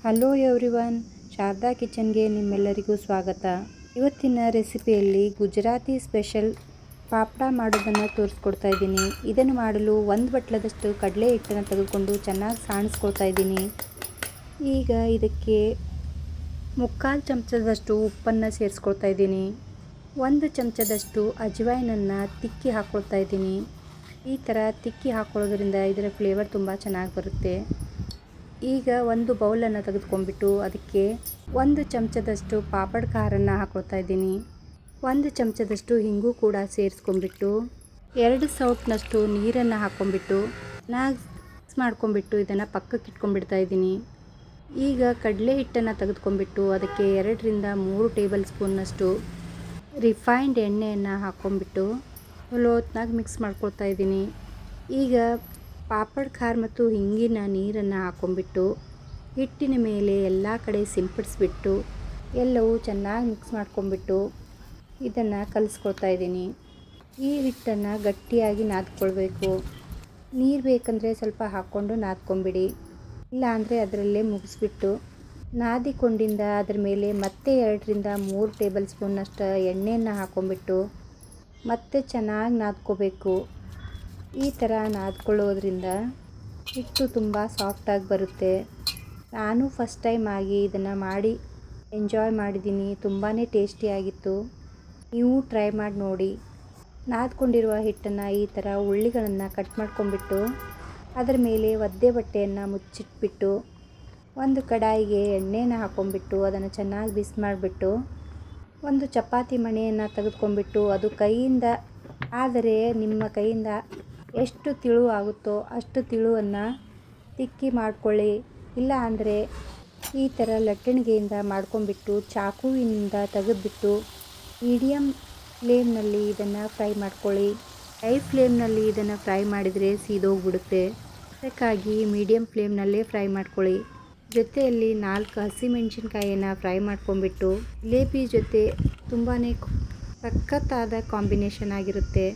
Hello everyone, Sharada ಕಿಚನ್ಗೆ ನಿಮ್ಮೆಲ್ಲರಿಗೂ ಸ್ವಾಗತ. ಇವತ್ತಿನ ರೆಸಿಪಿಯಲ್ಲಿ ಗುಜರಾತಿ ಸ್ಪೆಷಲ್ ಪಾಪಡ ಮಾಡೋದನ್ನು ತೋರಿಸ್ಕೊಡ್ತಾ ಇದ್ದೀನಿ. ಇದನ್ನು ಮಾಡಲು 1 ಬಟ್ಲದಷ್ಟು ಕಡಲೆ ಹಿಟ್ಟನ್ನು ತೆಗೆದುಕೊಂಡು ಚೆನ್ನಾಗಿ ಸಾಣಿಸ್ಕೊಳ್ತಾ ಇದ್ದೀನಿ. ಈಗ ಇದಕ್ಕೆ 3/4 ಚಮಚದಷ್ಟು ಉಪ್ಪನ್ನು ಸೇರಿಸ್ಕೊಳ್ತಾ ಇದ್ದೀನಿ. 1 ಚಮಚದಷ್ಟು ಅಜ್ವೈನನ್ನು ತಿಕ್ಕಿ ಹಾಕ್ಕೊಳ್ತಾ ಇದ್ದೀನಿ. ಈ ಥರ ತಿಕ್ಕಿ ಹಾಕ್ಕೊಳ್ಳೋದ್ರಿಂದ ಇದರ ಫ್ಲೇವರ್ ತುಂಬ ಚೆನ್ನಾಗಿ ಬರುತ್ತೆ. ಈಗ ಒಂದು ಬೌಲನ್ನು ತೆಗೆದುಕೊಂಡ್ಬಿಟ್ಟು ಅದಕ್ಕೆ 1 ಚಮಚದಷ್ಟು ಪಾಪಡ್ ಖಾರನ್ನು ಹಾಕ್ಕೊಳ್ತಾ ಇದ್ದೀನಿ. 1 ಚಮಚದಷ್ಟು ಹಿಂಗು ಕೂಡ ಸೇರಿಸ್ಕೊಂಡ್ಬಿಟ್ಟು 2 ಸೌಟ್ನಷ್ಟು ನೀರನ್ನು ಹಾಕ್ಕೊಂಡ್ಬಿಟ್ಟು ಮಿಕ್ಸ್ ಮಾಡ್ಕೊಂಡ್ಬಿಟ್ಟು ಇದನ್ನು ಪಕ್ಕಕ್ಕೆ ಇಟ್ಕೊಂಡ್ಬಿಡ್ತಾ ಇದ್ದೀನಿ. ಈಗ ಕಡಲೆ ಹಿಟ್ಟನ್ನು ತೆಗೆದುಕೊಂಡ್ಬಿಟ್ಟು ಅದಕ್ಕೆ 2 ರಿಂದ 3 ಟೇಬಲ್ ಸ್ಪೂನ್ನಷ್ಟು ರಿಫೈನ್ಡ್ ಎಣ್ಣೆಯನ್ನು ಹಾಕ್ಕೊಂಡ್ಬಿಟ್ಟು ಹೊತ್ನಾಗ ಮಿಕ್ಸ್ ಮಾಡ್ಕೊಳ್ತಾ ಇದ್ದೀನಿ. ಈಗ ಪಾಪಡ್ ಖಾರ ಮತ್ತು ಹಿಂಗಿನ ನೀರನ್ನು ಹಾಕ್ಕೊಂಡ್ಬಿಟ್ಟು ಹಿಟ್ಟಿನ ಮೇಲೆ ಎಲ್ಲ ಕಡೆ ಸಿಂಪಡಿಸ್ಬಿಟ್ಟು ಎಲ್ಲವೂ ಚೆನ್ನಾಗಿ ಮಿಕ್ಸ್ ಮಾಡ್ಕೊಂಡ್ಬಿಟ್ಟು ಇದನ್ನು ಕಲಿಸ್ಕೊಳ್ತಾ ಇದ್ದೀನಿ. ಈ ಹಿಟ್ಟನ್ನು ಗಟ್ಟಿಯಾಗಿ ನಾದ್ಕೊಳ್ಬೇಕು. ನೀರು ಬೇಕಂದರೆ ಸ್ವಲ್ಪ ಹಾಕ್ಕೊಂಡು ನಾದ್ಕೊಂಬಿಡಿ, ಇಲ್ಲ ಅಂದರೆ ಅದರಲ್ಲೇ ಮುಗಿಸ್ಬಿಟ್ಟು ನಾದಿಕೊಂಡಿಂದ ಅದ್ರ ಮೇಲೆ ಮತ್ತೆ 2 ರಿಂದ 3 ಟೇಬಲ್ ಸ್ಪೂನ್ನಷ್ಟು ಎಣ್ಣೆಯನ್ನು ಹಾಕ್ಕೊಂಡ್ಬಿಟ್ಟು ಮತ್ತೆ ಚೆನ್ನಾಗಿ ನಾದ್ಕೋಬೇಕು. ಈ ಥರ ನಾದ್ಕೊಳ್ಳೋದ್ರಿಂದ ಹಿಟ್ಟು ತುಂಬ ಸಾಫ್ಟಾಗಿ ಬರುತ್ತೆ. ನಾನು ಫಸ್ಟ್ ಟೈಮ್ ಆಗಿ ಇದನ್ನು ಮಾಡಿ ಎಂಜಾಯ್ ಮಾಡಿದ್ದೀನಿ. ತುಂಬಾ ಟೇಸ್ಟಿಯಾಗಿತ್ತು. ನೀವು ಟ್ರೈ ಮಾಡಿ ನೋಡಿ. ನಾದ್ಕೊಂಡಿರುವ ಹಿಟ್ಟನ್ನು ಈ ಥರ ಉಳ್ಳಿಗಳನ್ನು ಕಟ್ ಮಾಡ್ಕೊಂಡ್ಬಿಟ್ಟು ಅದರ ಮೇಲೆ ಒದ್ದೆ ಬಟ್ಟೆಯನ್ನು ಮುಚ್ಚಿಟ್ಬಿಟ್ಟು ಒಂದು ಕಡಾಯಿಗೆ ಎಣ್ಣೆನ ಹಾಕ್ಕೊಂಡ್ಬಿಟ್ಟು ಅದನ್ನು ಚೆನ್ನಾಗಿ ಬಿಸಿ ಮಾಡಿಬಿಟ್ಟು ಒಂದು ಚಪಾತಿ ಮಣೆಯನ್ನು ತೆಗೆದುಕೊಂಡ್ಬಿಟ್ಟು ಅದು ಕೈಯಿಂದ, ಆದರೆ ನಿಮ್ಮ ಕೈಯಿಂದ ಎಷ್ಟು ತಿಳು ಆಗುತ್ತೋ ಅಷ್ಟು ತಿಳುವನ್ನು ತಿಕ್ಕಿ ಮಾಡ್ಕೊಳ್ಳಿ. ಇಲ್ಲ ಅಂದರೆ ಈ ಥರ ಲಟ್ಟಣಿಗೆಯಿಂದ ಮಾಡ್ಕೊಂಡ್ಬಿಟ್ಟು ಚಾಕುವಿನಿಂದ ತೆಗೆದುಬಿಟ್ಟು ಮೀಡಿಯಮ್ ಫ್ಲೇಮ್ನಲ್ಲಿ ಇದನ್ನು ಫ್ರೈ ಮಾಡ್ಕೊಳ್ಳಿ. ಹೈ ಫ್ಲೇಮ್ನಲ್ಲಿ ಇದನ್ನು ಫ್ರೈ ಮಾಡಿದರೆ ಸೀದೋಗ್ಬಿಡುತ್ತೆ. ಅದಕ್ಕಾಗಿ ಮೀಡಿಯಮ್ ಫ್ಲೇಮ್ನಲ್ಲೇ ಫ್ರೈ ಮಾಡ್ಕೊಳ್ಳಿ. ಜೊತೆಯಲ್ಲಿ 4 ಹಸಿಮೆಣಸಿನ್ಕಾಯಿಯನ್ನು ಫ್ರೈ ಮಾಡ್ಕೊಂಡ್ಬಿಟ್ಟು ಜಿಲೇಬಿ ಜೊತೆ ತುಂಬಾ ಸಖತ್ತಾದ ಕಾಂಬಿನೇಷನ್ ಆಗಿರುತ್ತೆ.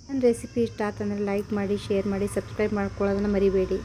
ನನ್ನ ರೆಸಿಪಿ ಇಷ್ಟ ಆತಂದರೆ ಲೈಕ್ ಮಾಡಿ, ಶೇರ್ ಮಾಡಿ, ಸಬ್ಸ್ಕ್ರೈಬ್ ಮಾಡ್ಕೊಳ್ಳೋದನ್ನು ಮರಿಬೇಡಿ.